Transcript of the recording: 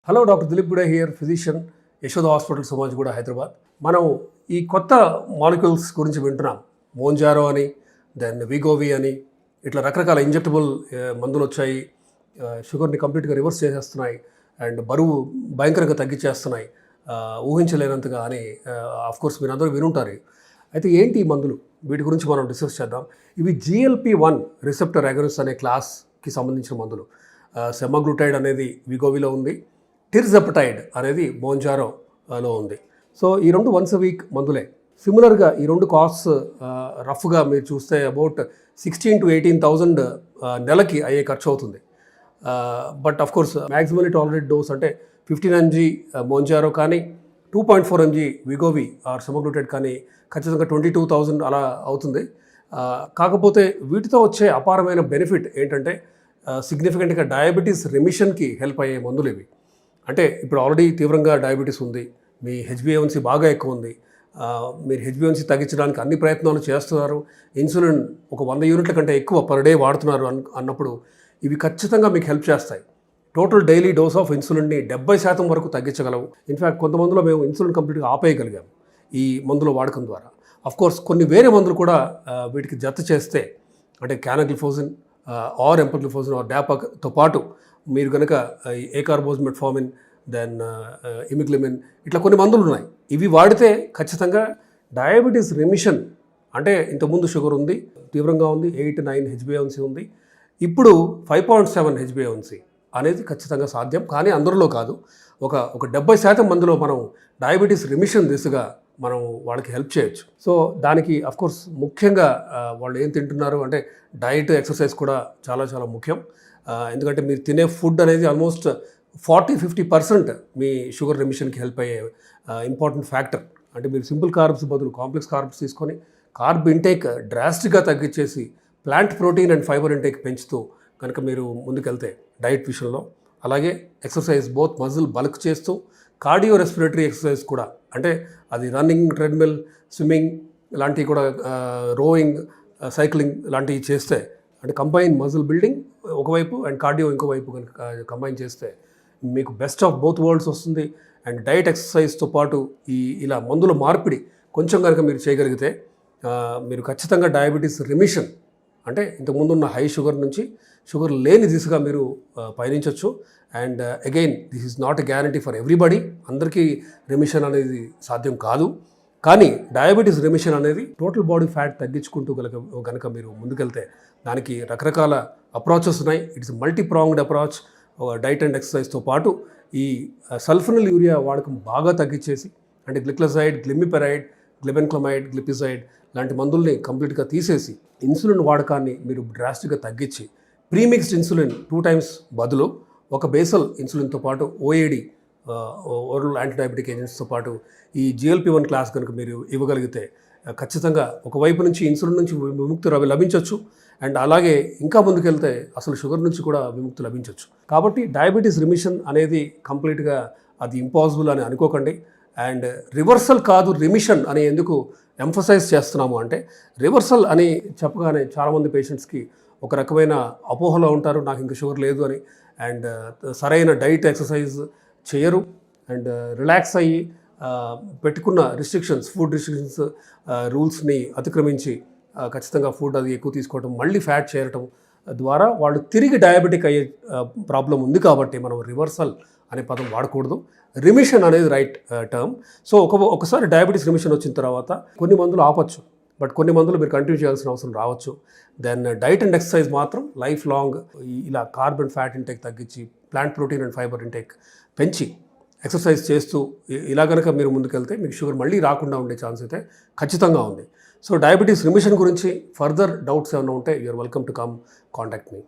Hello doctor Dilip Gude here, physician, Yashoda hospital, Somajiguda, Hyderabad. మనం ఈ కొత్త మాలిక్యూల్స్ గురించి వింటున్నాం. మోంజారో అని, దెన్ విగోవి అని, ఇట్లా రకరకాల ఇంజెక్టబుల్ మందులు వచ్చాయి. షుగర్ని కంప్లీట్గా రివర్స్ చేసేస్తున్నాయి అండ్ బరువు భయంకరంగా తగ్గించేస్తున్నాయి ఊహించలేనంతగా అని ఆఫ్కోర్స్ మీరు అందరూ వినుంటారు. అయితే ఏంటి ఈ మందులు? వీటి గురించి మనం డిస్కస్ చేద్దాం. ఇవి GLP-1 రిసెప్టర్ అగనిస్ట్ అనే క్లాస్కి సంబంధించిన మందులు. సెమాగ్లూటైడ్ అనేది విగోవిలో ఉంది, టిర్జెప్టైడ్ అనేది మోంజారోలో ఉంది. సో ఈ రెండు వన్స్ అ వీక్ మందులే. సిమిలర్గా ఈ రెండు కాస్ట్స్ రఫ్గా మీరు చూస్తే అబౌట్ 16,000 to 18,000 నెలకి అయ్యే ఖర్చు అవుతుంది. But of course maximally tolerate dose అంటే 15 mg మోంజారో కానీ 2.4 mg విగోవి ఆర్ సెమాగ్లూటైడ్ కానీ ఖచ్చితంగా 22,000 అలా అవుతుంది. కాకపోతే వీటితో వచ్చే అపారమైన బెనిఫిట్ ఏంటంటే సిగ్నిఫికెంట్గా డయాబెటీస్ రెమిషన్కి హెల్ప్ అయ్యే మందులు ఇవి. అంటే ఇప్పుడు ఆల్రెడీ తీవ్రంగా డయాబెటీస్ ఉంది, మీ HbA1c బాగా ఎక్కువ ఉంది, మీరు HbA1c తగ్గించడానికి అన్ని ప్రయత్నాలు చేస్తున్నారు, ఇన్సులిన్ ఒక 100 యూనిట్ల కంటే ఎక్కువ పర్ డే వాడుతున్నారు అన్నప్పుడు ఇవి ఖచ్చితంగా మీకు హెల్ప్ చేస్తాయి. టోటల్ డైలీ డోస్ ఆఫ్ ఇన్సులిన్ని 70% వరకు తగ్గించగలవు. ఇన్ఫ్యాక్ట్ కొంతమందిలో మేము ఇన్సులిన్ కంప్లీట్గా ఆపేయగలిగాము ఈ మందుల వాడకం ద్వారా. అఫ్కోర్స్ కొన్ని వేరే మందులు కూడా వీటికి జత చేస్తే, అంటే క్యానగ్లిఫోజిన్ ఆర్ ఎంపగ్లిఫోజిన్ ఆర్ డాపాతో పాటు మీరు కనుక ఏకార్బోజ్ మెట్ఫార్మిన్, దెన్ ఇమిగ్లిమిన్, ఇట్లా కొన్ని మందులు ఉన్నాయి. ఇవి వాడితే ఖచ్చితంగా డయాబెటీస్ రెమిషన్, అంటే ఇంతకుముందు షుగర్ ఉంది, తీవ్రంగా ఉంది, 8-9 HbA1c ఉంది, ఇప్పుడు 5.7 HbA1c అనేది ఖచ్చితంగా సాధ్యం. కానీ అందరిలో కాదు, ఒక 70% మందిలో మనం డయాబెటీస్ రెమిషన్ దిశగా మనం వాళ్ళకి హెల్ప్ చేయొచ్చు. సో దానికి అఫ్కోర్స్ ముఖ్యంగా వాళ్ళు ఏం తింటున్నారు అంటే డైట్, ఎక్సర్సైజ్ కూడా చాలా చాలా ముఖ్యం. ఎందుకంటే మీరు తినే ఫుడ్ అనేది ఆల్మోస్ట్ 40-50% మీ షుగర్ రెమిషన్కి హెల్ప్ అయ్యే ఇంపార్టెంట్ ఫ్యాక్టర్. అంటే మీరు సింపుల్ కార్బ్స్ బదులు కాంప్లెక్స్ కార్బ్స్ తీసుకొని కార్బ్ ఇంటేక్ డ్రాస్టిక్గా తగ్గించేసి plant protein and fibre intake పెంచుతూ కనుక మీరు ముందుకెళ్తే డైట్ విషయంలో, అలాగే ఎక్సర్సైజ్ బోత్ మజిల్ బల్క్ చేస్తూ కార్డియో రెస్పిరేటరీ ఎక్సర్సైజ్ కూడా, అంటే అది రన్నింగ్, ట్రెడ్మిల్, స్విమ్మింగ్ లాంటివి కూడా, రోయింగ్, సైక్లింగ్ లాంటివి చేస్తే, అంటే కంబైన్ మజిల్ బిల్డింగ్ ఒకవైపు అండ్ కార్డియో ఇంకోవైపు కనుక కంబైన్ చేస్తే మీకు బెస్ట్ ఆఫ్ బోత్ వరల్డ్స్ వస్తుంది. అండ్ డైట్, ఎక్సర్సైజ్తో పాటు ఇలా మందుల మార్పిడి కొంచెం కనుక మీరు చేయగలిగితే మీరు ఖచ్చితంగా డయాబెటీస్ రెమిషన్, అంటే ఇంతకుముందు ఉన్న హై షుగర్ నుంచి షుగర్ లేని దిశగా మీరు పయనించవచ్చు. And again this is not a guarantee for everybody. అందరికీ రెమిషన్ అనేది సాధ్యం కాదు. కానీ డయాబెటీస్ రెమిషన్ అనేది టోటల్ బాడీ ఫ్యాట్ తగ్గించుకుంటూ కనుక మీరు ముందుకెళ్తే దానికి రకరకాల అప్రోచెస్ ఉన్నాయి. It's multi pronged approach. Diet and ఎక్సర్సైజ్తో పాటు ఈ సల్ఫనిల్ యూరియా వాడకం బాగా తగ్గించేసి, అంటే గ్లిక్లజైడ్, గ్లిమిపెరైడ్, గ్లిబెన్క్లమైడ్, గ్లిపిజైడ్ లాంటి మందుల్ని కంప్లీట్గా తీసేసి ఇన్సులిన్ వాడకాన్ని మీరు డ్రాస్టిక్గా తగ్గించి ప్రీమిక్స్డ్ ఇన్సులిన్ 2 times బదులు ఒక బేసల్ ఇన్సులిన్తో పాటు OAD ఓరల్ యాంటీడయాబెటిక్ ఏజెంట్స్తో పాటు ఈ GLP-1 క్లాస్ కనుక మీరు ఇవ్వగలిగితే ఖచ్చితంగా ఒకవైపు నుంచి ఇన్సులిన్ నుంచి విముక్తి లభించవచ్చు. అండ్ అలాగే ఇంకా ముందుకెళ్తే అసలు షుగర్ నుంచి కూడా విముక్తి లభించవచ్చు. కాబట్టి డయాబెటీస్ రిమిషన్ అనేది కంప్లీట్గా అది ఇంపాసిబుల్ అని అనుకోకండి. అండ్ రివర్సల్ కాదు, రిమిషన్ అని ఎందుకు ఎంఫసైజ్ చేస్తున్నాము అంటే, రివర్సల్ అని చెప్పగానే చాలామంది పేషెంట్స్కి ఒక రకమైన అపోహలో ఉంటారు, నాకు ఇంకా షుగర్ లేదు అని. అండ్ సరైన డైట్, ఎక్సర్సైజ్ చేయరు అండ్ రిలాక్స్ అయ్యి పెట్టుకున్న రిస్ట్రిక్షన్స్, ఫుడ్ రిస్ట్రిక్షన్స్, రూల్స్ని అతిక్రమించి ఖచ్చితంగా ఫుడ్ అది ఎక్కువ తీసుకోవడం, మళ్ళీ ఫ్యాట్ చేరటం ద్వారా వాళ్ళు తిరిగి డయాబెటిక్ అయ్యే ప్రాబ్లం ఉంది. కాబట్టి మనం రివర్సల్ అనే పదం వాడకూడదు. రిమిషన్ అనేది రైట్ టర్మ్. సో ఒకసారి డయాబెటీస్ రిమిషన్ వచ్చిన తర్వాత కొన్ని మందులు ఆపచ్చు, బట్ కొన్ని మందులు మీరు కంటిన్యూ చేయాల్సిన అవసరం రావచ్చు. దెన్ డైట్ అండ్ ఎక్సర్సైజ్ మాత్రం లైఫ్ లాంగ్ ఇలా కార్బ్ అండ్ ఫ్యాట్ ఇంటేక్ తగ్గించి plant protein and fibre intake పెంచి ఎక్సర్సైజ్ చేస్తూ ఇలా కనుక మీరు ముందుకెళ్తే మీకు షుగర్ మళ్ళీ రాకుండా ఉండే ఛాన్స్ అయితే ఖచ్చితంగా ఉంది. సో డయాబెటీస్ రిమిషన్ గురించి ఫర్దర్ డౌట్స్ ఏమైనా ఉంటే you're welcome to come contact me.